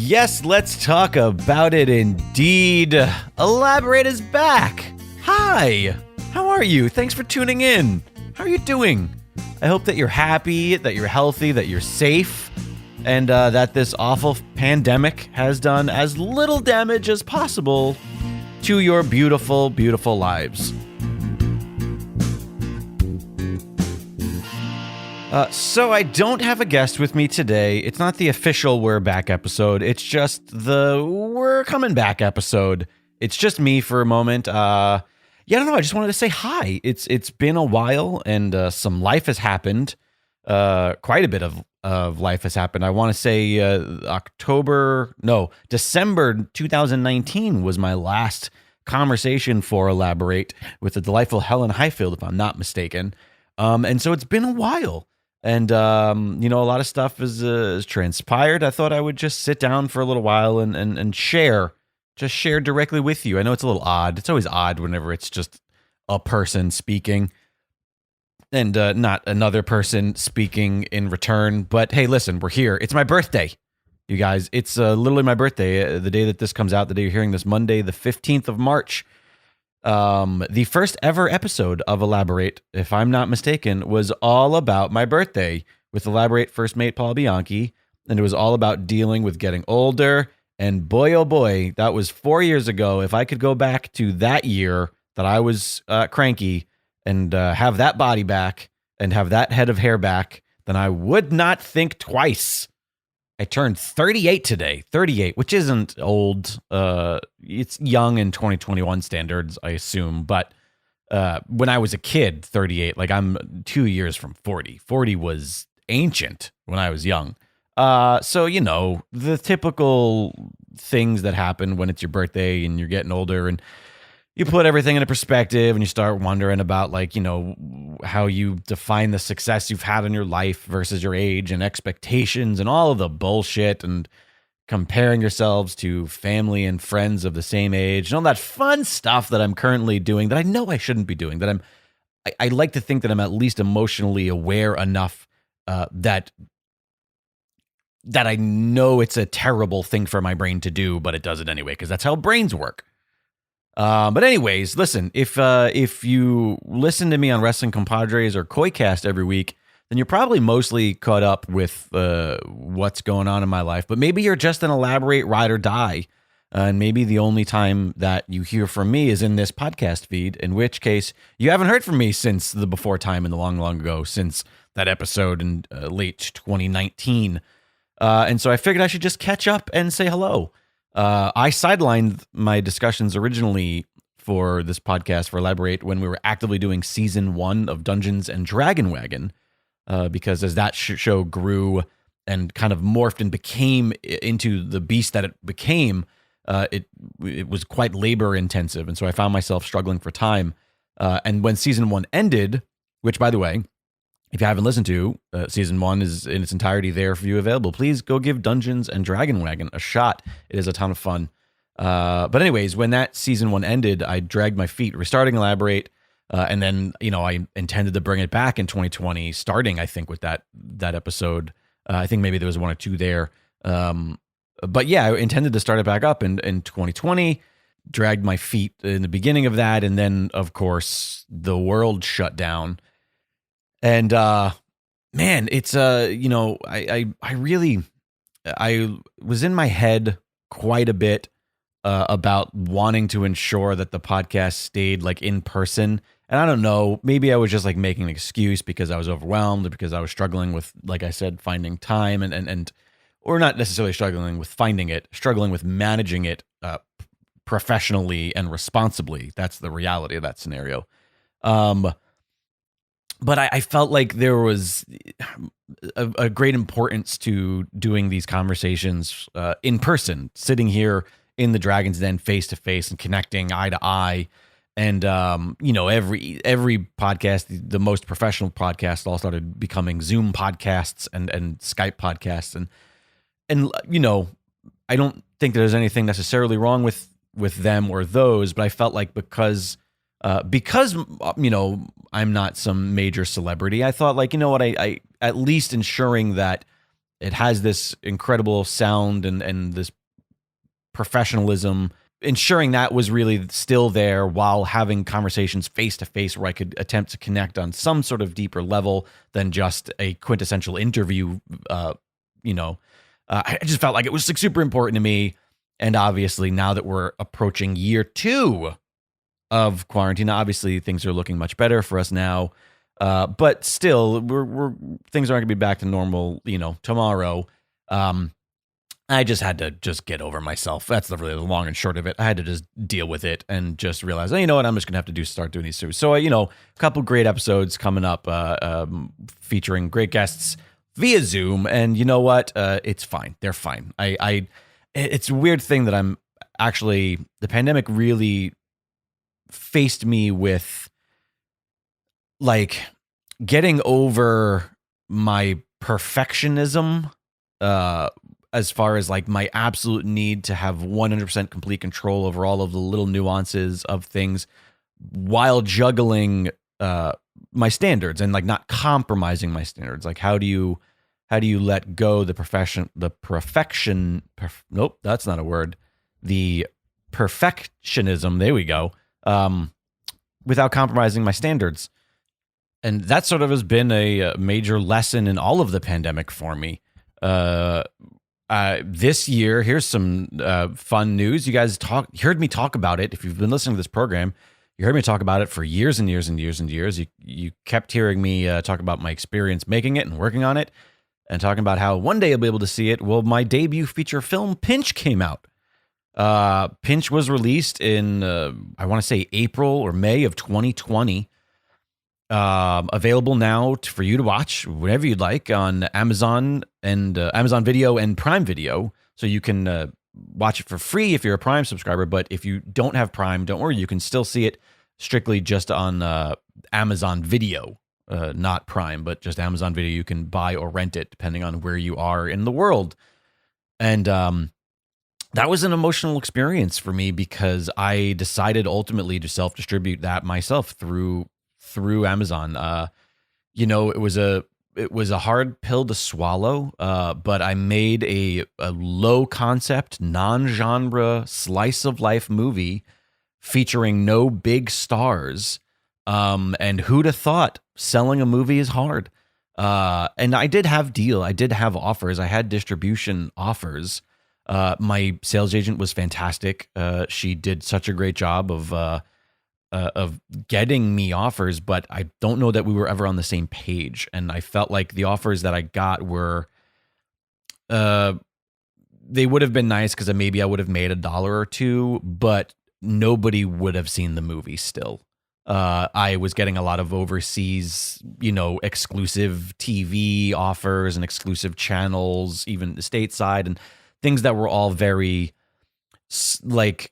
Yes, let's talk about it indeed. Elaborate is back. Hi, how are you? Thanks for tuning in. How are you doing? I hope that you're happy, that you're healthy, that you're safe, and that this awful pandemic has done as little damage as possible to your beautiful, beautiful lives. So I don't have a guest with me today. It's not the official We're Back episode. It's just the We're Coming Back episode. It's just me for a moment. I don't know. I just wanted to say hi. It's been a while, and some life has happened. Quite a bit of life has happened. I want to say December 2019 was my last conversation for Elaborate with the delightful Helen Highfield, if I'm not mistaken. And so it's been a while. And, a lot of stuff is transpired. I thought I would just sit down for a little while and share directly with you. I know it's a little odd. It's always odd whenever it's just a person speaking and not another person speaking in return. But hey, listen, we're here. It's my birthday, you guys. It's literally my birthday. The day that this comes out, the day you're hearing this, Monday, the 15th of March. The first ever episode of Elaborate, if I'm not mistaken, was all about my birthday with Elaborate first mate Paul Bianchi, and it was all about dealing with getting older. And boy, oh boy, that was 4 years ago. If I could go back to that year that I was cranky and have that body back and have that head of hair back, then I would not think twice. I turned 38 today, 38, which isn't old. It's young in 2021 standards, I assume. But when I was a kid, 38, like I'm 2 years from 40. 40 was ancient when I was young. So, the typical things that happen when it's your birthday and you're getting older, and you put everything into perspective and you start wondering about how you define the success you've had in your life versus your age and expectations and all of the bullshit, and comparing yourselves to family and friends of the same age and all that fun stuff that I'm currently doing that I know I shouldn't be doing, that I like to think that I'm at least emotionally aware enough that I know it's a terrible thing for my brain to do, but it does it anyway, because that's how brains work. But anyways, listen, if you listen to me on Wrestling Compadres or Koicast every week, then you're probably mostly caught up with what's going on in my life. But maybe you're just an Elaborate ride or die, and maybe the only time that you hear from me is in this podcast feed, in which case you haven't heard from me since the before time in the long, long ago, since that episode in late 2019. And so I figured I should just catch up and say hello. I sidelined my discussions originally for this podcast for Elaborate when we were actively doing season 1 of Dungeons and Dragon Wagon, because as that show grew and kind of morphed and became into the beast that it became, it was quite labor intensive. And so I found myself struggling for time. And when season 1 ended, which, by the way, if you haven't listened to, season 1 is in its entirety there for you available. Please go give Dungeons and Dragon Wagon a shot. It is a ton of fun. But anyways, when that season 1 ended, I dragged my feet restarting Elaborate. And then, I intended to bring it back in 2020, starting, I think, with that episode. I think maybe there was 1 or 2 there. But yeah, I intended to start it back up in 2020, dragged my feet in the beginning of that. And then, of course, the world shut down. And, man, it's, I was in my head quite a bit, about wanting to ensure that the podcast stayed in person. And I don't know, maybe I was just making an excuse because I was overwhelmed, or because I was struggling with, like I said, finding time or not necessarily struggling with finding it, struggling with managing it, professionally and responsibly. That's the reality of that scenario. But I felt like there was a great importance to doing these conversations in person, sitting here in the Dragon's Den face to face and connecting eye to eye. And, every podcast, the most professional podcasts all started becoming Zoom podcasts and Skype podcasts. And I don't think there's anything necessarily wrong with them or those, but I felt like because I'm not some major celebrity, I thought I at least ensuring that It has this incredible sound and this professionalism, ensuring that was really still there while having conversations face to face where I could attempt to connect on some sort of deeper level than just a quintessential interview. You know, I just felt like it was like super important to me. And obviously, now that we're approaching year 2 of quarantine, obviously things are looking much better for us now. But still, we're things aren't gonna be back to normal, tomorrow. Um, I just had to just get over myself. That's really the long and short of it. I had to just deal with it and just realize, oh, you know what, I'm just gonna have to start doing these too. So, a couple great episodes coming up, featuring great guests via Zoom, and you know what, it's fine. They're fine. It's a weird thing that I'm actually, the pandemic really faced me with, like, getting over my perfectionism, as far as like my absolute need to have 100% complete control over all of the little nuances of things while juggling my standards and like not compromising my standards. Like, how do you let go nope, that's not a word. The perfectionism, there we go. Without compromising my standards. And that sort of has been a major lesson in all of the pandemic for me. This year, here's some fun news. You guys heard me talk about it. If you've been listening to this program, you heard me talk about it for years and years and years and years. You kept hearing me talk about my experience making it and working on it, and talking about how one day you'll be able to see it. Well, my debut feature film, Pinch, came out. Pinch was released in, I want to say April or May of 2020. Available now for you to watch whenever you'd like on Amazon and Amazon Video and Prime Video. So you can watch it for free if you're a Prime subscriber. But if you don't have Prime, don't worry, you can still see it strictly just on Amazon Video, not Prime, but just Amazon Video. You can buy or rent it depending on where you are in the world. And that was an emotional experience for me because I decided ultimately to self-distribute that myself through Amazon. It was a hard pill to swallow, but I made a low concept, non-genre slice of life movie featuring no big stars. And who'd have thought selling a movie is hard? And I did have offers. I had distribution offers. My sales agent was fantastic. She did such a great job of getting me offers, but I don't know that we were ever on the same page. And I felt like the offers that I got were, they would have been nice because maybe I would have made $1 or $2, but nobody would have seen the movie still. I was getting a lot of overseas, exclusive TV offers and exclusive channels, even stateside, and things that were all very, like,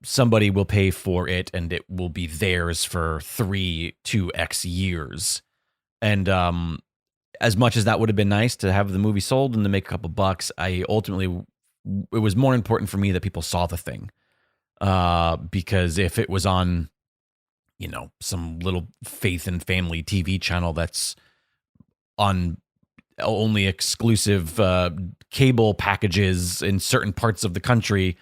somebody will pay for it and it will be theirs for 2x years. And as much as that would have been nice to have the movie sold and to make a couple bucks, it was more important for me that people saw the thing. Because if it was on, some little faith and family TV channel that's on only exclusive cable packages in certain parts of the country,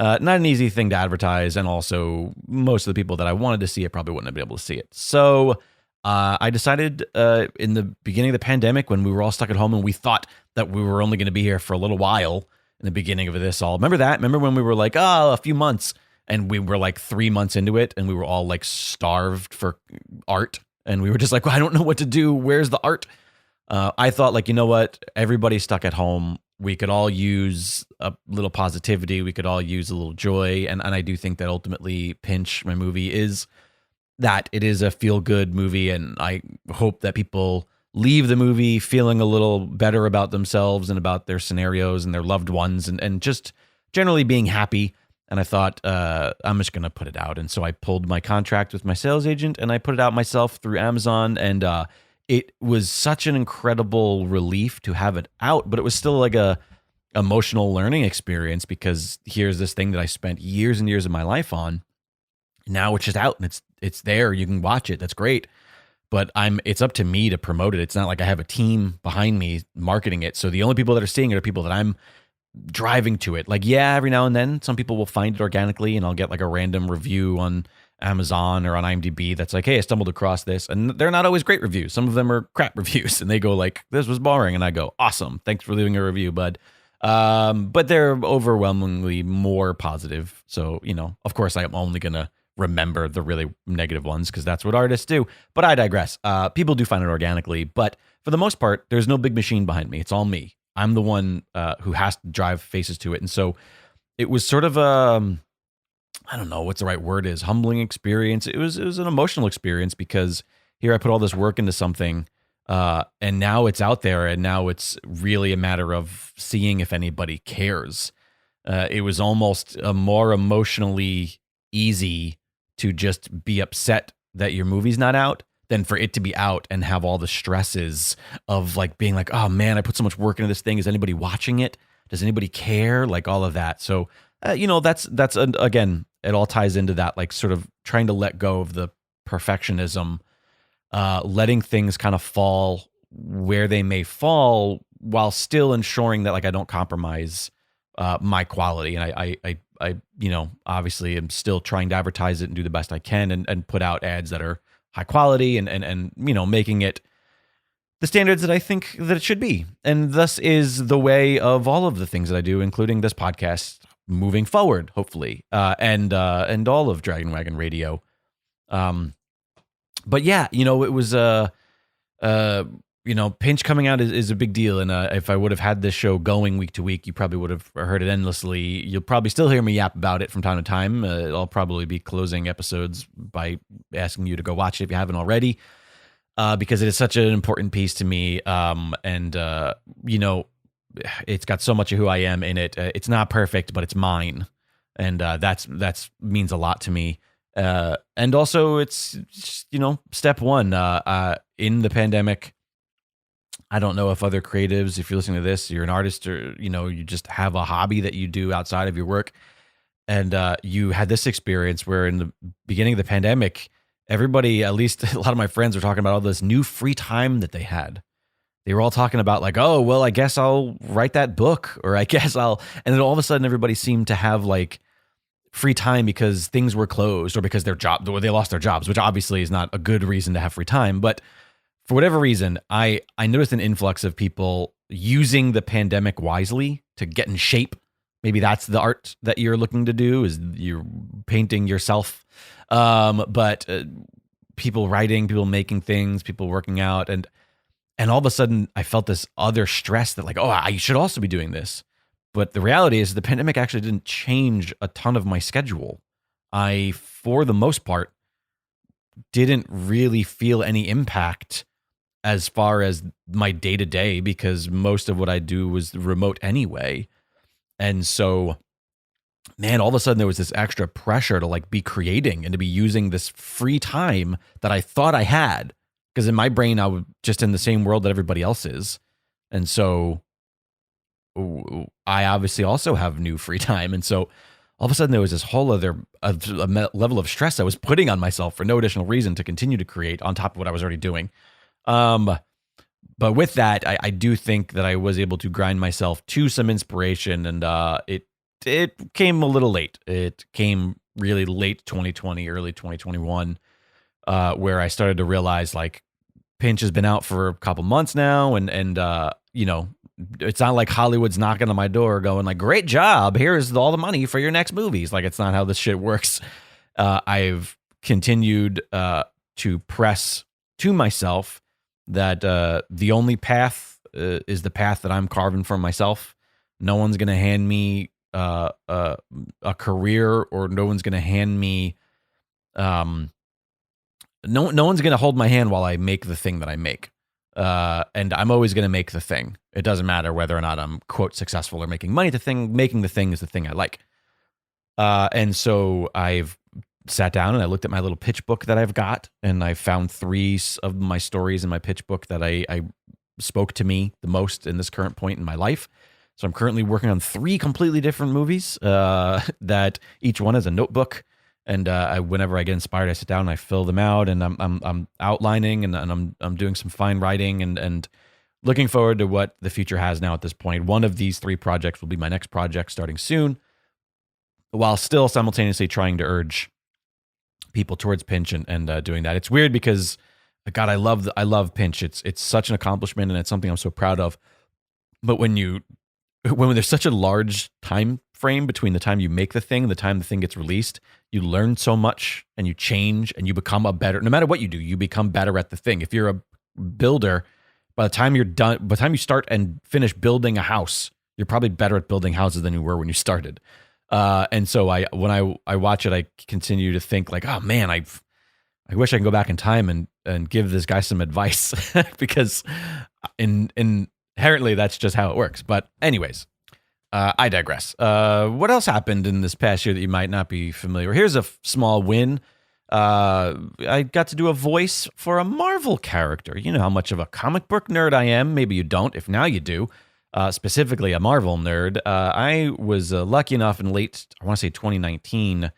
not an easy thing to advertise, and also most of the people that I wanted to see it probably wouldn't have been able to see it. So I decided in the beginning of the pandemic, when we were all stuck at home and we thought that we were only going to be here for a little while in the beginning of this all. Remember that? Remember when we were like, a few months, and we were like 3 months into it and we were all like starved for art, and we were just like, well, I don't know what to do. Where's the art? I thought, like, you know what? Everybody's stuck at home. We could all use a little positivity. We could all use a little joy. And I do think that ultimately Pinch, my movie, is that it is a feel-good movie. And I hope that people leave the movie feeling a little better about themselves and about their scenarios and their loved ones, and just generally being happy. And I thought, I'm just going to put it out. And so I pulled my contract with my sales agent and I put it out myself through Amazon. And it was such an incredible relief to have it out, but it was still like a emotional learning experience, because here's this thing that I spent years and years of my life on. Now it's just out and it's there. You can watch it. That's great. but it's up to me to promote it. It's not like I have a team behind me marketing it. So the only people that are seeing it are people that I'm driving to it. Like, yeah, every now and then some people will find it organically and I'll get like a random review on Amazon or on IMDb that's like, hey, I stumbled across this. And they're not always great reviews. Some of them are crap reviews and they go like, this was boring. And I go, awesome. Thanks for leaving a review, bud. But they're overwhelmingly more positive. So, of course I'm only going to remember the really negative ones because that's what artists do. But I digress. People do find it organically, but for the most part, there's no big machine behind me. It's all me. I'm the one who has to drive faces to it. And so it was sort of I don't know what the right word is, humbling experience. It was an emotional experience because here I put all this work into something and now it's out there and now it's really a matter of seeing if anybody cares. It was almost a more emotionally easy to just be upset that your movie's not out than for it to be out and have all the stresses of like being like, oh man, I put so much work into this thing. Is anybody watching it? Does anybody care? Like all of that. So, that's again, it all ties into that, like sort of trying to let go of the perfectionism, letting things kind of fall where they may fall while still ensuring that like I don't compromise my quality. And I obviously am still trying to advertise it and do the best I can and put out ads that are high quality and making it the standards that I think that it should be. And thus is the way of all of the things that I do, including this podcast moving forward, hopefully, and all of Dragon Wagon Radio. But yeah, it was Pinch coming out is a big deal. And if I would have had this show going week to week, you probably would have heard it endlessly. You'll probably still hear me yap about it from time to time. I'll probably be closing episodes by asking you to go watch it if you haven't already, because it is such an important piece to me. It's got so much of who I am in it. It's not perfect, but it's mine. And that's means a lot to me. And also it's, step one in the pandemic. I don't know if other creatives, if you're listening to this, you're an artist or, you just have a hobby that you do outside of your work. And you had this experience where in the beginning of the pandemic, everybody, at least a lot of my friends were talking about all this new free time that they had. They were all talking about like, oh, well, I guess I'll write that book or and then all of a sudden everybody seemed to have like free time because things were closed or because they lost their jobs, which obviously is not a good reason to have free time. But for whatever reason, I noticed an influx of people using the pandemic wisely to get in shape. Maybe that's the art that you're looking to do, is you're painting yourself. But people writing, people making things, people working out. And all of a sudden I felt this other stress that like, oh, I should also be doing this. But the reality is the pandemic actually didn't change a ton of my schedule. I, for the most part, didn't really feel any impact as far as my day-to-day because most of what I do was remote anyway. And so, man, all of a sudden there was this extra pressure to like be creating and to be using this free time that I thought I had. Because in my brain, I was just in the same world that everybody else is. And so I obviously also have new free time. And so all of a sudden there was this whole other level of stress I was putting on myself for no additional reason to continue to create on top of what I was already doing. But with that, I do think that I was able to grind myself to some inspiration, and it came a little late. It came really late 2020, early 2021, where I started to realize like Pinch has been out for a couple months now, and it's not like Hollywood's knocking on my door going like, great job, here's all the money for your next movies. Like, it's not how this shit works. I've continued to press to myself that the only path is the path that I'm carving for myself. No one's going to hand me a career, or no one's going to hand me no one's going to hold my hand while I make the thing that I make. And I'm always going to make the thing. It doesn't matter whether or not I'm, quote, successful or making money. Making the thing is the thing I like. And so I've sat down and I looked at my little pitch book that I've got, and I found 3 of my stories in my pitch book that I spoke to me the most in this current point in my life. So I'm currently working on 3 completely different movies that each one is a notebook. And whenever I get inspired, I sit down and I fill them out, and I'm outlining, and I'm doing some fine writing, and looking forward to what the future has now at this point. One of these 3 projects will be my next project starting soon, while still simultaneously trying to urge people towards Pinch and doing that. It's weird because, God, I love Pinch. It's such an accomplishment, and it's something I'm so proud of. But when there's such a large time frame between the time you make the thing and the time the thing gets released, you learn so much and you change and you become no matter what you do, you become better at the thing. If you're a builder, by the time you're done, by the time you start and finish building a house, you're probably better at building houses than you were when you started. And so when I watch it, I continue to think like, oh man, I wish I can go back in time and give this guy some advice because inherently that's just how it works. But anyways, I digress. What else happened in this past year that you might not be familiar with? Here's a small win. I got to do a voice for a Marvel character. You know how much of a comic book nerd I am. Maybe you don't. If now you do. Specifically a Marvel nerd. I was lucky enough in late, I want to say 2019,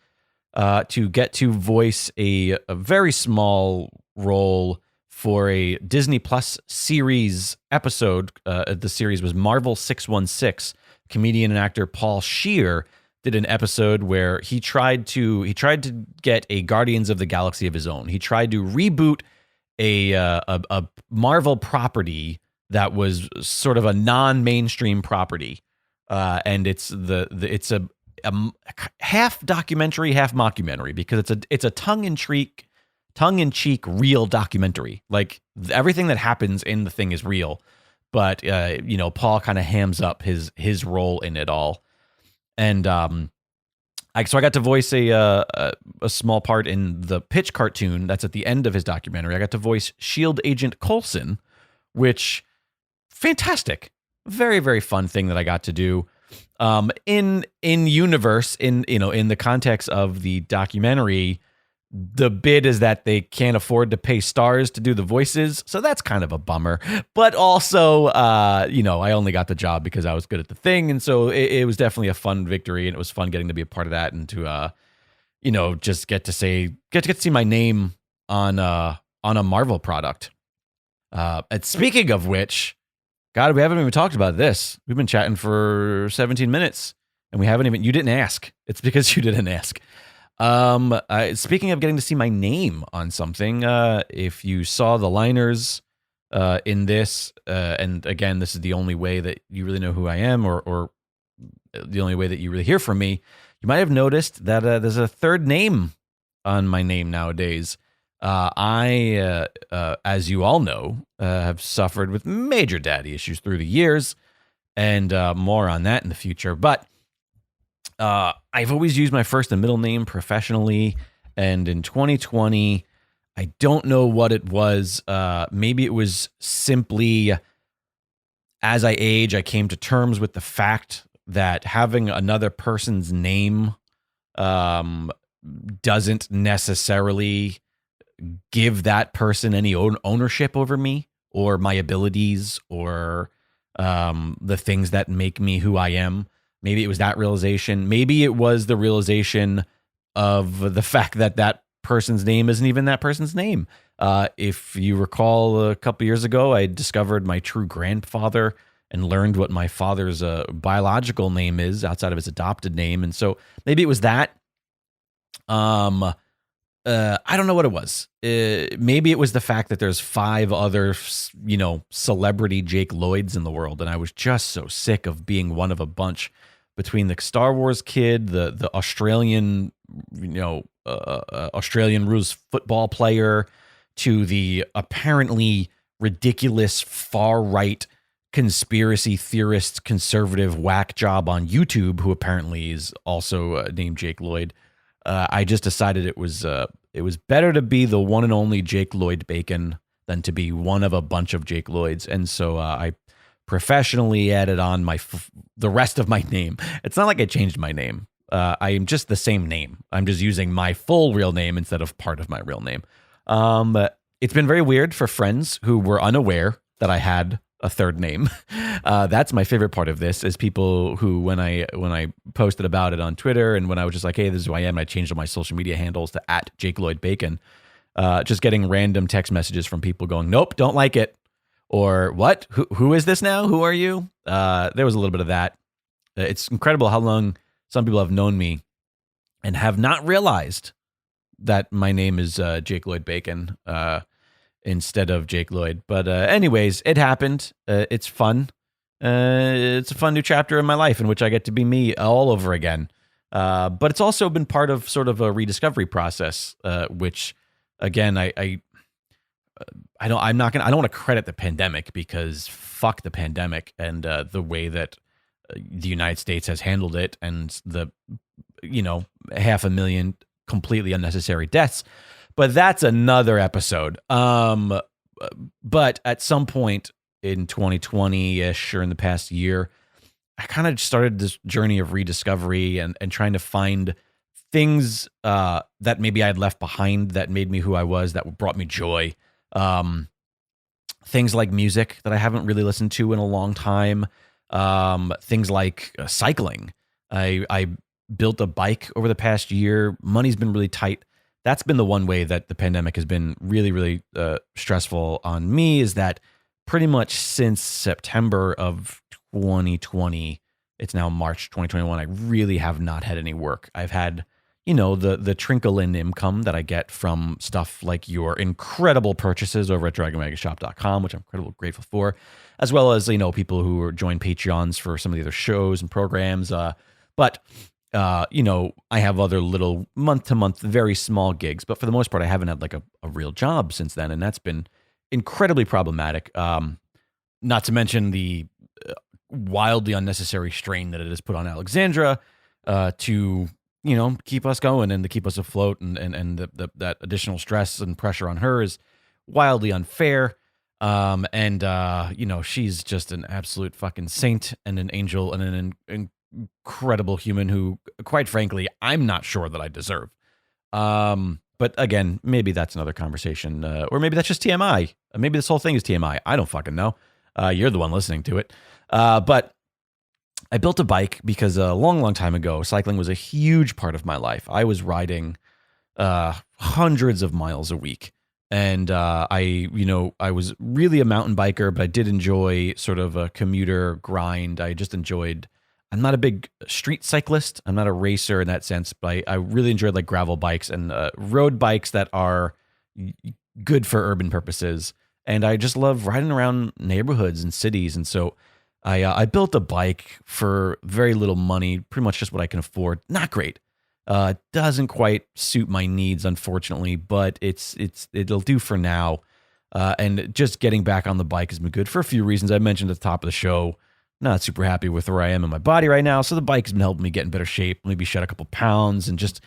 to get to voice a very small role for a Disney Plus series episode. The series was Marvel 616. Comedian and actor Paul Scheer did an episode where he tried to get a Guardians of the Galaxy of his own. He tried to reboot a Marvel property that was sort of a non-mainstream property, and it's a half documentary, half mockumentary, because it's a tongue-in-cheek real documentary. Like everything that happens in the thing is real, but Paul kind of hams up his role in it all, and I got to voice a small part in the Pitch cartoon that's at the end of his documentary. I got to voice Shield Agent Coulson, which fantastic, very very fun thing that I got to do. In universe, in the context of the documentary, the bid is that they can't afford to pay stars to do the voices, so that's kind of a bummer. But also, I only got the job because I was good at the thing, and so it was definitely a fun victory, and it was fun getting to be a part of that, and to just get to see my name on a Marvel product. And speaking of which, God, we haven't even talked about this. We've been chatting for 17 minutes, and you didn't ask. It's because you didn't ask. Speaking of getting to see my name on something, if you saw the liners in this, and again, this is the only way that you really know who I am, or the only way that you really hear from me, you might have noticed that there's a third name on my name nowadays. I, as you all know, have suffered with major daddy issues through the years, and more on that in the future. But I've always used my first and middle name professionally, and in 2020, I don't know what it was. Maybe it was simply, as I age, I came to terms with the fact that having another person's name doesn't necessarily give that person any ownership over me or my abilities or the things that make me who I am. Maybe it was that realization. Maybe it was the realization of the fact that that person's name isn't even that person's name. If you recall, a couple years ago, I discovered my true grandfather and learned what my father's biological name is outside of his adopted name. And so maybe it was that. I don't know what it was. Maybe it was the fact that there's 5 other, celebrity Jake Lloyds in the world, and I was just so sick of being one of a bunch. Between the Star Wars kid, the Australian, Australian rules football player, to the apparently ridiculous far right conspiracy theorist conservative whack job on YouTube, who apparently is also named Jake Lloyd. I just decided it was better to be the one and only Jake Lloyd Bacon than to be one of a bunch of Jake Lloyds, and so I professionally added on the rest of my name. It's not like I changed my name. I am just the same name. I'm just using my full real name instead of part of my real name. It's been very weird for friends who were unaware that I had a third name. That's my favorite part of this is people who, when I posted about it on Twitter and when I was just like, hey, this is who I am, and I changed all my social media handles to @JakeLloydBacon, just getting random text messages from people going, nope, don't like it. Or what? Who is this now? Who are you? There was a little bit of that. It's incredible how long some people have known me and have not realized that my name is Jake Lloyd Bacon instead of Jake Lloyd. But anyways, it happened. It's fun. It's a fun new chapter in my life in which I get to be me all over again. But it's also been part of sort of a rediscovery process, which again, I don't want to credit the pandemic because fuck the pandemic and the way that the United States has handled it and the 500,000 completely unnecessary deaths. But that's another episode. But at some point in 2020-ish or in the past year, I kind of started this journey of rediscovery and trying to find things that maybe I had left behind that made me who I was, that brought me joy. Things like music that I haven't really listened to in a long time. Things like cycling. I built a bike over the past year. Money's been really tight. That's been the one way that the pandemic has been really, really stressful on me, is that pretty much since September of 2020, it's now March 2021, I really have not had any work. I've had, the trickle in income that I get from stuff like your incredible purchases over at dragonmagashop.com, which I'm incredibly grateful for, as well as, people who are join Patreons for some of the other shows and programs. But I have other little month-to-month, very small gigs, but for the most part, I haven't had like a real job since then, and that's been incredibly problematic. Not to mention the wildly unnecessary strain that it has put on Alexandra to keep us going and to keep us afloat, and that additional stress and pressure on her is wildly unfair. She's just an absolute fucking saint and an angel and an incredible human who, quite frankly, I'm not sure that I deserve. But again, maybe that's another conversation, or maybe that's just TMI. Maybe this whole thing is TMI. I don't fucking know. You're the one listening to it. But I built a bike because a long, long time ago, cycling was a huge part of my life. I was riding hundreds of miles a week. And I was really a mountain biker, but I did enjoy sort of a commuter grind. I'm not a big street cyclist. I'm not a racer in that sense, but I really enjoyed like gravel bikes and road bikes that are good for urban purposes. And I just love riding around neighborhoods and cities. And so I built a bike for very little money, pretty much just what I can afford. Not great. Doesn't quite suit my needs, unfortunately, but it'll do for now. And just getting back on the bike has been good for a few reasons. I mentioned at the top of the show, not super happy with where I am in my body right now. So the bike has been helping me get in better shape, maybe shed a couple pounds and just,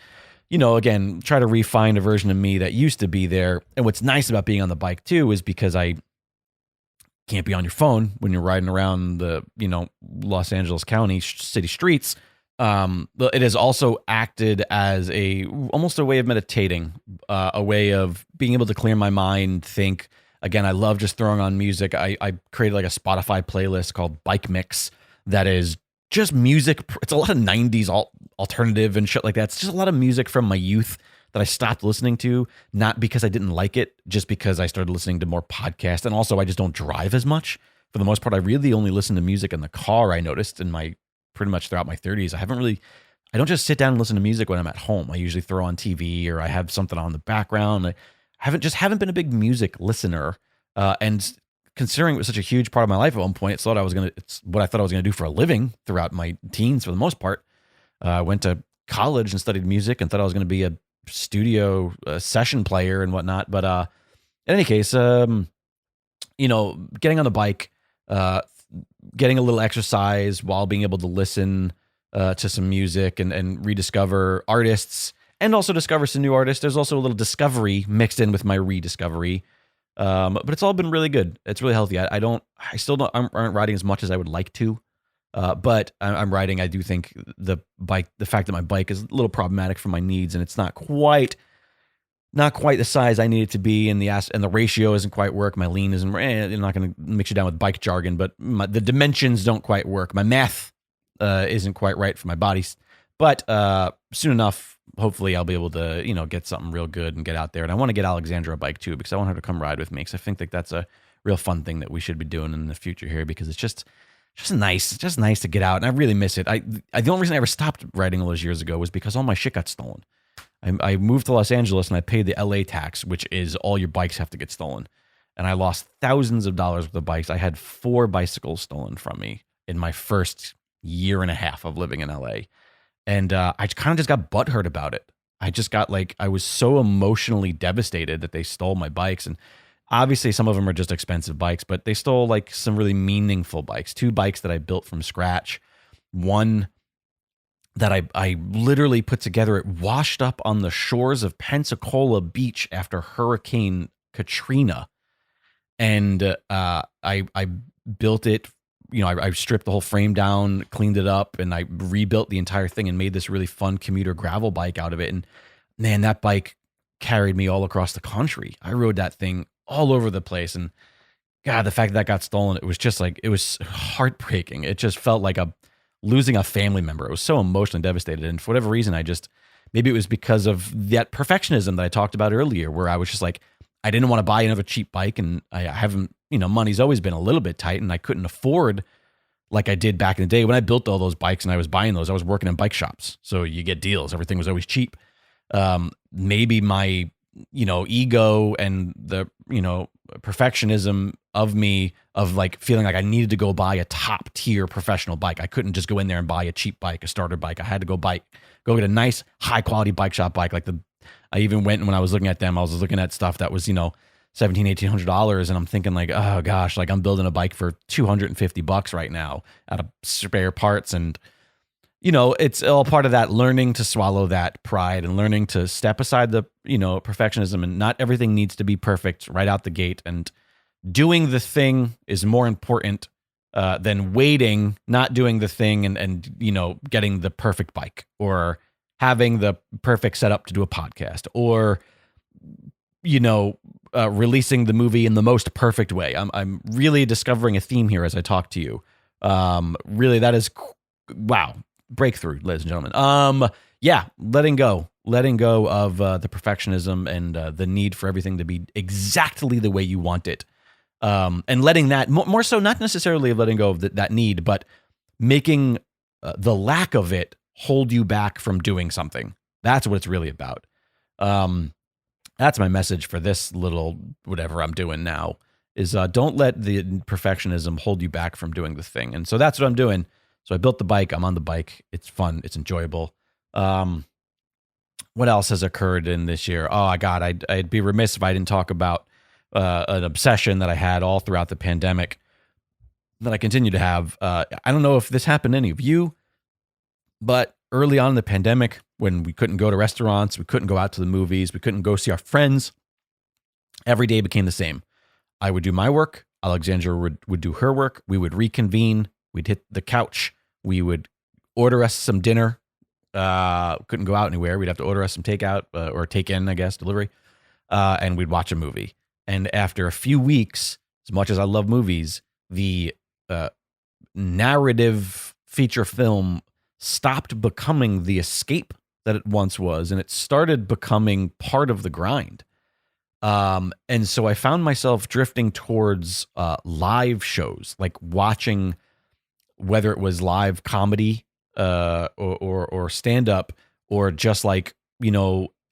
again, try to refine a version of me that used to be there. And what's nice about being on the bike too, is because I can't be on your phone when you're riding around the, Los Angeles County city streets. It has also acted as almost a way of meditating, a way of being able to clear my mind, think. Again, I love just throwing on music. I created like a Spotify playlist called Bike Mix that is just music. It's a lot of 90s alternative and shit like that. It's just a lot of music from my youth that I stopped listening to, not because I didn't like it, just because I started listening to more podcasts. And also I just don't drive as much. For the most part, I really only listen to music in the car, I noticed pretty much throughout my 30s. I don't just sit down and listen to music when I'm at home. I usually throw on TV or I have something on the background. I haven't been a big music listener. And considering it was such a huge part of my life at one point, it's what I thought I was gonna do for a living throughout my teens for the most part. I went to college and studied music and thought I was gonna be a studio session player and whatnot. But in any case, getting on the bike, getting a little exercise while being able to listen to some music and rediscover artists and also discover some new artists. There's also a little discovery mixed in with my rediscovery. But it's all been really good. It's really healthy. I aren't riding as much as I would like to. But I'm riding. I do think the fact that my bike is a little problematic for my needs and it's not quite not quite the size I need it to be, and the ratio isn't quite work. My lean isn't. I'm not going to mix you down with bike jargon, but the dimensions don't quite work. My math isn't quite right for my body. But soon enough, hopefully, I'll be able to get something real good and get out there. And I want to get Alexandra a bike too, because I want her to come ride with me. Because I think that that's a real fun thing that we should be doing in the future here, because it's just nice. It's just nice to get out, and I really miss it. The only reason I ever stopped riding all those years ago was because all my shit got stolen. I moved to Los Angeles and I paid the LA tax, which is all your bikes have to get stolen. And I lost thousands of dollars worth of bikes. I had 4 bicycles stolen from me in my first year and a half of living in LA. And I kind of just got butthurt about it. I just got I was so emotionally devastated that they stole my bikes. And obviously some of them are just expensive bikes, but they stole some really meaningful bikes. 2 bikes that I built from scratch. One that I literally put together. It washed up on the shores of Pensacola Beach after Hurricane Katrina. And I built it, I stripped the whole frame down, cleaned it up, and I rebuilt the entire thing and made this really fun commuter gravel bike out of it. And man, that bike carried me all across the country. I rode that thing all over the place. And God, the fact that got stolen, it was just it was heartbreaking. It just felt like losing a family member. It was so emotionally devastated. And for whatever reason, maybe it was because of that perfectionism that I talked about earlier, where I was just I didn't want to buy another cheap bike. And I haven't, money's always been a little bit tight, and I couldn't afford like I did back in the day. When I built all those bikes and I was buying those, I was working in bike shops. So you get deals. Everything was always cheap. Maybe my, ego and the, perfectionism of me of feeling like I needed to go buy a top tier professional bike. I couldn't just go in there and buy a cheap bike, a starter bike. I had to go get a nice high quality bike shop bike. I even went, and when I was looking at them, I was looking at stuff that was, $1,700-$1,800. And I'm thinking oh gosh, I'm building a bike for $250 right now out of spare parts. And, it's all part of that learning to swallow that pride and learning to step aside the, perfectionism, and not everything needs to be perfect right out the gate. And doing the thing is more important than waiting, not doing the thing and getting the perfect bike, or having the perfect setup to do a podcast, or, releasing the movie in the most perfect way. I'm really discovering a theme here as I talk to you. Really, that is, wow. Breakthrough, ladies and gentlemen. Yeah, letting go of the perfectionism and the need for everything to be exactly the way you want it. And letting that, more so, not necessarily letting go of that need, but making the lack of it hold you back from doing something. That's what it's really about. That's my message for this little whatever I'm doing now, is don't let the perfectionism hold you back from doing the thing. And so that's what I'm doing. So I built the bike. I'm on the bike. It's fun. It's enjoyable. What else has occurred in this year? Oh, God, I'd be remiss if I didn't talk about an obsession that I had all throughout the pandemic that I continue to have. I don't know if this happened to any of you, but early on in the pandemic, when we couldn't go to restaurants, we couldn't go out to the movies, we couldn't go see our friends, every day became the same. I would do my work. Alexandra would do her work. We would reconvene. We'd hit the couch. We would order us some dinner. Couldn't go out anywhere. We'd have to order us some takeout or take in, I guess, delivery. And we'd watch a movie. And after a few weeks, as much as I love movies, the narrative feature film stopped becoming the escape that it once was, and it started becoming part of the grind. And so I found myself drifting towards live shows, watching, whether it was live comedy or stand-up, or just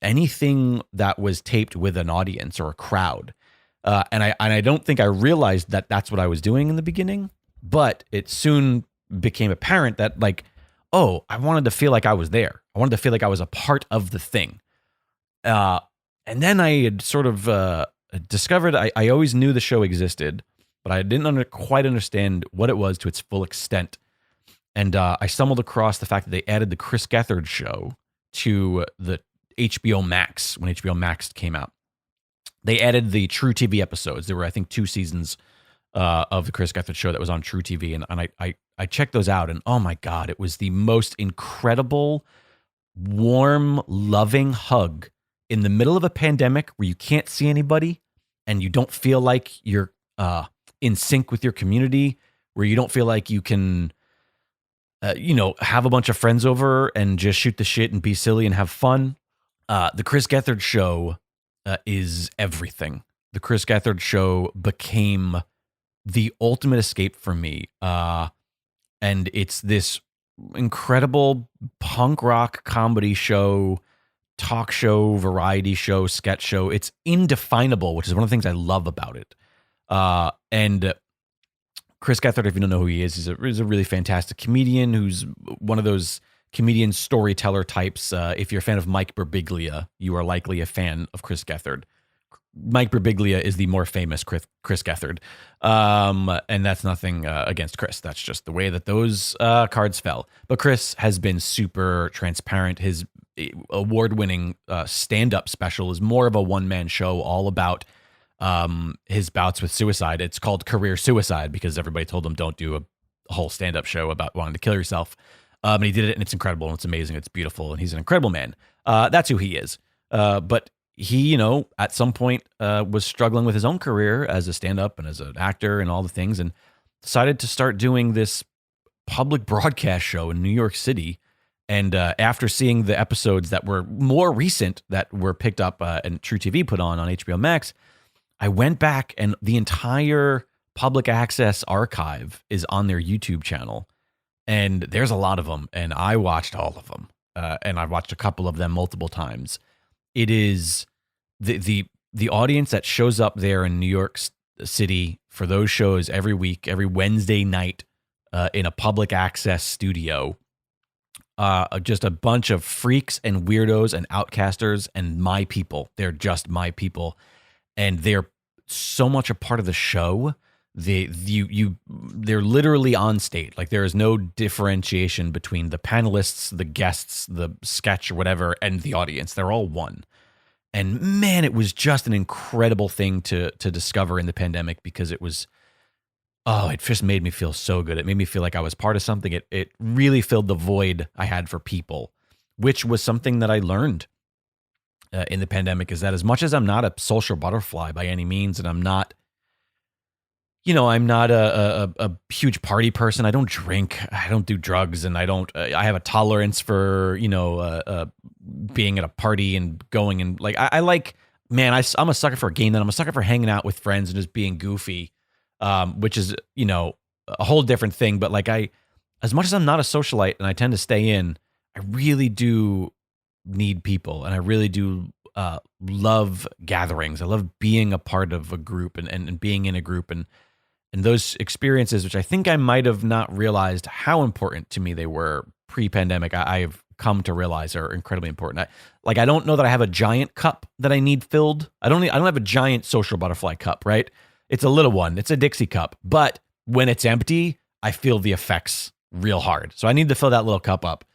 anything that was taped with an audience or a crowd. And I don't think I realized that that's what I was doing in the beginning, but it soon became apparent that oh, I wanted to feel like I was there. I wanted to feel like I was a part of the thing. And then I had sort of discovered I always knew the show existed, but I didn't quite understand what it was to its full extent. And I stumbled across the fact that they added the Chris Gethard show to the HBO Max when HBO Max came out. They added the True TV episodes. There were, I think, 2 seasons of the Chris Gethard show that was on True TV. And I checked those out, and oh my God, it was the most incredible, warm, loving hug in the middle of a pandemic where you can't see anybody and you don't feel like you're in sync with your community, where you don't feel like you can, have a bunch of friends over and just shoot the shit and be silly and have fun. The Chris Gethard Show is everything. The Chris Gethard Show became the ultimate escape for me. And it's this incredible punk rock comedy show, talk show, variety show, sketch show. It's indefinable, which is one of the things I love about it. And Chris Gethard, if you don't know who he is, he's a really fantastic comedian who's one of those comedian storyteller types. If you're a fan of Mike Birbiglia, you are likely a fan of Chris Gethard. Mike Birbiglia is the more famous Chris Gethard. And that's nothing against Chris. That's just the way that those cards fell. But Chris has been super transparent. His award-winning stand-up special is more of a one-man show all about his bouts with suicide. It's called Career Suicide because everybody told him don't do a whole stand-up show about wanting to kill yourself. And he did it, and it's incredible, and it's amazing, it's beautiful, and he's an incredible man. That's who he is. But he, at some point was struggling with his own career as a stand-up and as an actor and all the things, and decided to start doing this public broadcast show in New York City. And after seeing the episodes that were more recent that were picked up and True TV put on HBO Max, I went back, and the entire public access archive is on their YouTube channel. And there's a lot of them, and I watched all of them. And I've watched a couple of them multiple times. It is the audience that shows up there in New York City for those shows every week, every Wednesday night in a public access studio. Just a bunch of freaks and weirdos and outcasters and my people. They're just my people. And they're so much a part of the show. They're literally on stage. Like there is no differentiation between the panelists, the guests, the sketch or whatever, and the audience. They're all one. And man, it was just an incredible thing to discover in the pandemic because it just made me feel so good. It made me feel like I was part of something. It really filled the void I had for people, which was something that I learned in the pandemic, is that as much as I'm not a social butterfly by any means, and I'm not a huge party person. I don't drink. I don't do drugs, and I have a tolerance for being at a party and going and I'm a sucker for a game. Then I'm a sucker for hanging out with friends and just being goofy, which is a whole different thing. But as much as I'm not a socialite and I tend to stay in, I really do need people, and I really do love gatherings. I love being a part of a group and being in a group and those experiences, which I think I might have not realized how important to me they were pre-pandemic, I've come to realize are incredibly important. I don't know that I have a giant cup that I need filled. I don't have a giant social butterfly cup, right? It's a little one. It's a Dixie cup. But when it's empty, I feel the effects real hard. So I need to fill that little cup up.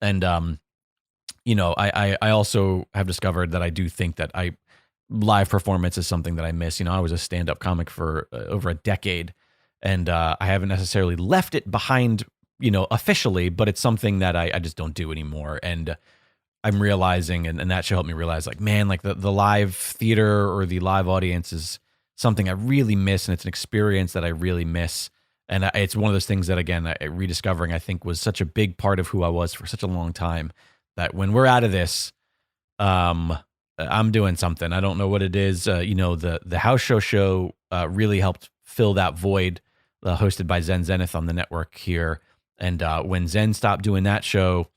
And, I also have discovered that I do think that live performance is something that I miss. I was a stand-up comic for over a decade, and I haven't necessarily left it behind, officially, but it's something that I just don't do anymore. And I'm realizing, and that should help me realize, the live theater or the live audience is something I really miss, and it's an experience that I really miss. And it's one of those things that, again, rediscovering, I think, was such a big part of who I was for such a long time, that when we're out of this, I'm doing something. I don't know what it is. The house show really helped fill that void, hosted by Zen Zenith on the network here. And when Zen stopped doing that show,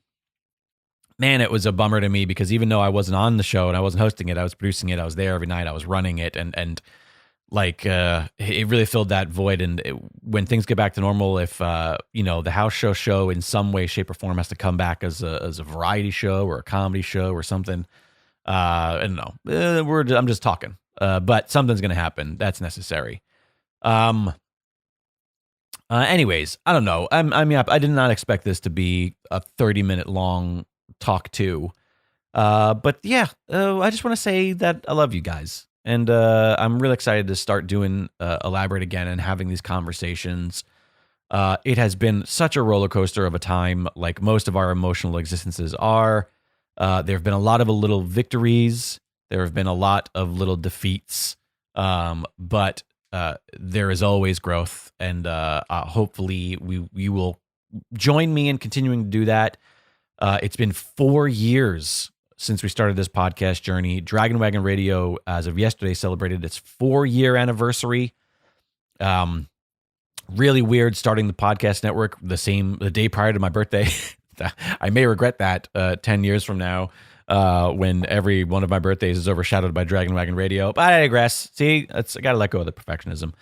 man, it was a bummer to me, because even though I wasn't on the show and I wasn't hosting it, I was producing it. I was there every night. I was running it, and it really filled that void. And when things get back to normal, if the house show in some way, shape, or form has to come back as a variety show or a comedy show or something. I don't know. I'm just talking, but something's going to happen. That's necessary. Anyways, I don't know. I did not expect this to be a 30-minute long talk too. But yeah, I just want to say that I love you guys, and I'm really excited to start doing Elaborate again and having these conversations. It has been such a roller coaster of a time, like most of our emotional existences are. There have been a lot of little victories. There have been a lot of little defeats. But there is always growth, and hopefully you will join me in continuing to do that. It's been 4 years since we started this podcast journey. Dragon Wagon Radio, as of yesterday, celebrated its 4-year anniversary. Really weird starting the podcast network the day prior to my birthday. I may regret that 10 years from now, when every one of my birthdays is overshadowed by Dragon Wagon Radio. But I digress. See, I got to let go of the perfectionism.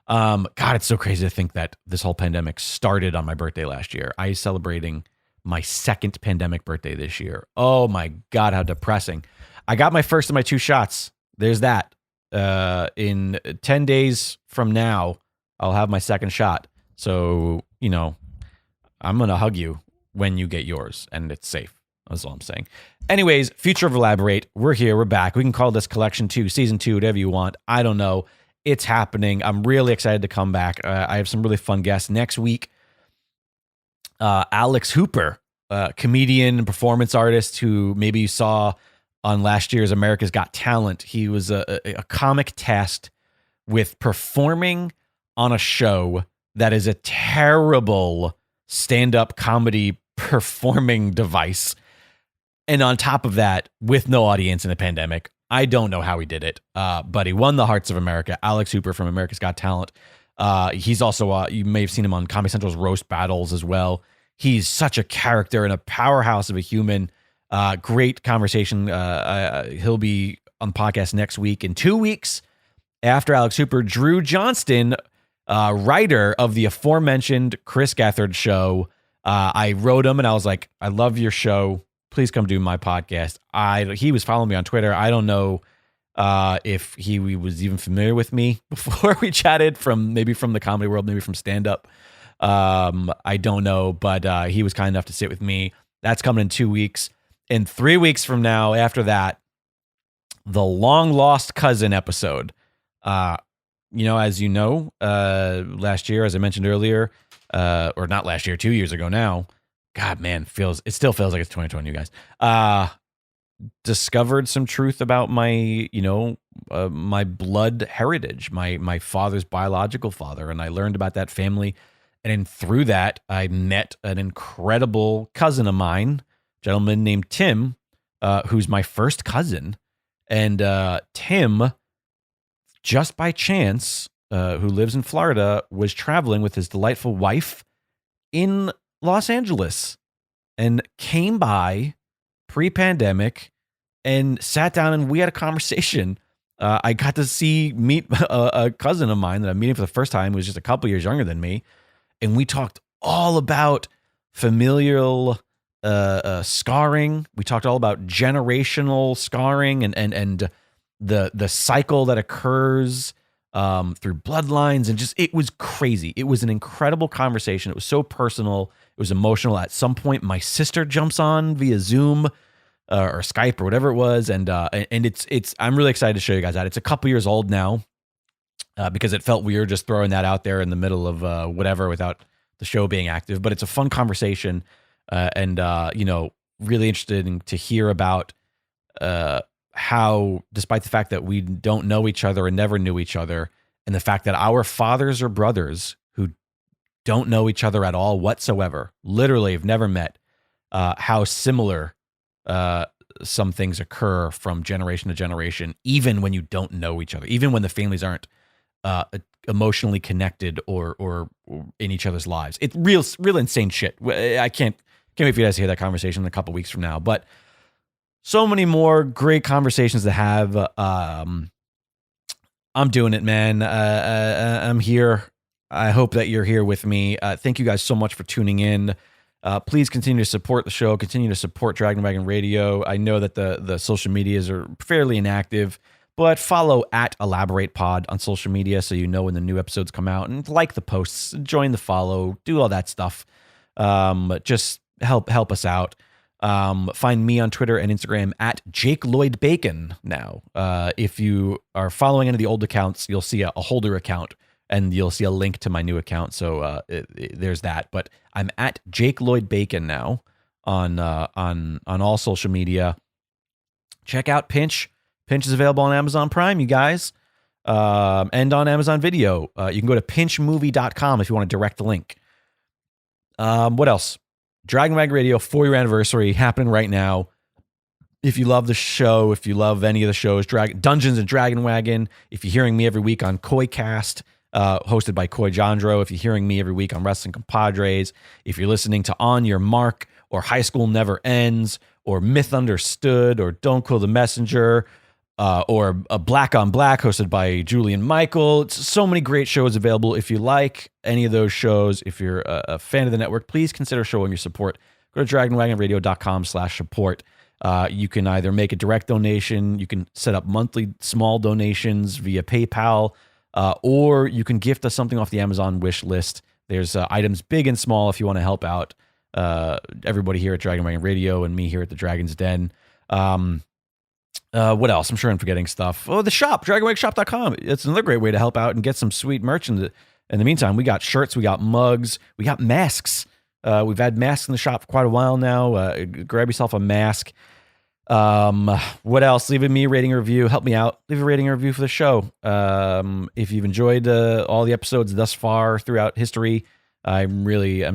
God, it's so crazy to think that this whole pandemic started on my birthday last year. I was celebrating my second pandemic birthday this year. Oh my God, how depressing. I got my first of my 2 shots. There's that. In 10 days from now, I'll have my second shot. So, I'm going to hug you when you get yours, and it's safe. That's all I'm saying. Anyways, Future of Elaborate. We're here. We're back. We can call this Collection 2, Season 2, whatever you want. I don't know. It's happening. I'm really excited to come back. I have some really fun guests next week. Alex Hooper, comedian and performance artist who maybe you saw on last year's America's Got Talent. He was a comic tasked with performing on a show that is a terrible stand-up comedy performing device. And on top of that, with no audience in a pandemic, I don't know how he did it, but he won the hearts of America. Alex Hooper from America's Got Talent. He's also, you may have seen him on Comedy Central's Roast Battles as well. He's such a character and a powerhouse of a human. Great conversation. He'll be on the podcast next week. In 2 weeks after Alex Hooper, Drew Johnston, writer of the aforementioned Chris Gethard show. I wrote him and I was like, I love your show. Please come do my podcast. He was following me on Twitter. I don't know if he was even familiar with me before we chatted, maybe from the comedy world, maybe from stand-up. I don't know, but he was kind enough to sit with me. That's coming in 2 weeks. And 3 weeks from now, after that, the long lost cousin episode. As you know, last year, as I mentioned earlier, or not last year, 2 years ago now. God, man, it still feels like it's 2020, you guys. Discovered some truth about my, my blood heritage, my father's biological father, and I learned about that family. And then through that, I met an incredible cousin of mine, a gentleman named Tim, who's my first cousin. And Tim, just by chance, who lives in Florida, was traveling with his delightful wife in Los Angeles and came by pre-pandemic and sat down and we had a conversation. I got to meet a cousin of mine that I'm meeting for the first time, who was just a couple years younger than me. And we talked all about familial scarring. We talked all about generational scarring and the cycle that occurs through bloodlines, and just, it was crazy. It was an incredible conversation. It was so personal. It was emotional. At some point, my sister jumps on via Zoom or Skype or whatever it was, and it's. I'm really excited to show you guys that. It's a couple years old now because it felt weird just throwing that out there in the middle of whatever without the show being active. But it's a fun conversation, and really interested to hear about how, despite the fact that we don't know each other and never knew each other, and the fact that our fathers are brothers who don't know each other at all whatsoever, literally have never met, how similar some things occur from generation to generation, even when you don't know each other, even when the families aren't emotionally connected or in each other's lives. It's real insane shit. I can't wait for you guys to hear that conversation in a couple weeks from now. But so many more great conversations to have. I'm doing it, man. I'm here. I hope that you're here with me. Thank you guys so much for tuning in. Please continue to support the show. Continue to support Dragon Wagon Radio. I know that the social medias are fairly inactive, but follow at Elaborate Pod on social media so you know when the new episodes come out, and like the posts, join the follow, do all that stuff. Just help us out. Find me on Twitter and Instagram at Jake Lloyd Bacon now. If you are following any of the old accounts, you'll see a holder account and you'll see a link to my new account. So there's that. But I'm at Jake Lloyd Bacon now on all social media. Check out Pinch. Pinch is available on Amazon Prime, you guys, and on Amazon Video. You can go to pinchmovie.com if you want a direct link. What else? Dragon Wagon Radio 4-year anniversary happening right now. If you love the show, if you love any of the shows, Dungeons and Dragon Wagon, if you're hearing me every week on KoiCast, hosted by Koi Jandro, if you're hearing me every week on Wrestling Compadres, if you're listening to On Your Mark or High School Never Ends or Myth Understood or Don't Kill the Messenger, or a Black on Black hosted by Julian Michael. It's so many great shows available. If you like any of those shows, if you're a fan of the network, please consider showing your support. Go to dragonwagonradio.com/support. You can either make a direct donation, you can set up monthly small donations via PayPal, or you can gift us something off the Amazon wish list. There's items big and small if you want to help out everybody here at Dragon Wagon Radio and me here at the Dragon's Den. What else? I'm sure I'm forgetting stuff. Oh, the shop, dragonwagonshop.com. It's another great way to help out and get some sweet merch. In the meantime, we got shirts, we got mugs, we got masks. We've had masks in the shop for quite a while now. Grab yourself a mask. What else? Leave me a rating or review. Help me out. Leave a rating or review for the show. If you've enjoyed all the episodes thus far throughout history, I'm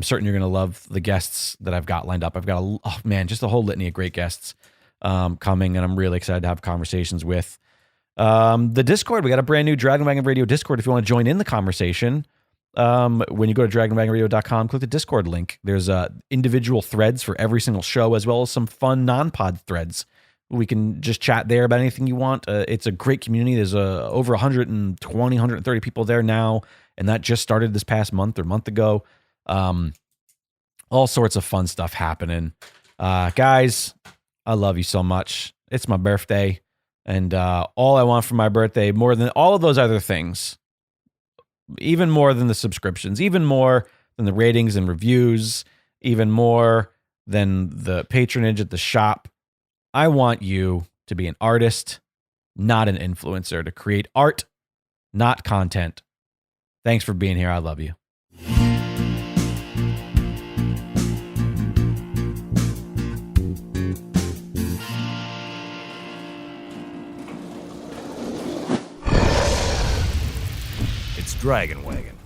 certain you're going to love the guests that I've got lined up. I've got just a whole litany of great guests coming, and I'm really excited to have conversations with. The Discord, we got a brand new Dragon Wagon Radio Discord. If you want to join in the conversation, when you go to dragonwagonradio.com, click the Discord link. There's individual threads for every single show, as well as some fun non-pod threads. We can just chat there about anything you want. It's a great community. There's over 120, 130 people there now, and that just started this past month or month ago. All sorts of fun stuff happening. Guys, I love you so much. It's my birthday, and all I want for my birthday, more than all of those other things, even more than the subscriptions, even more than the ratings and reviews, even more than the patronage at the shop, I want you to be an artist, not an influencer, to create art, not content. Thanks for being here. I love you. Dragon Wagon.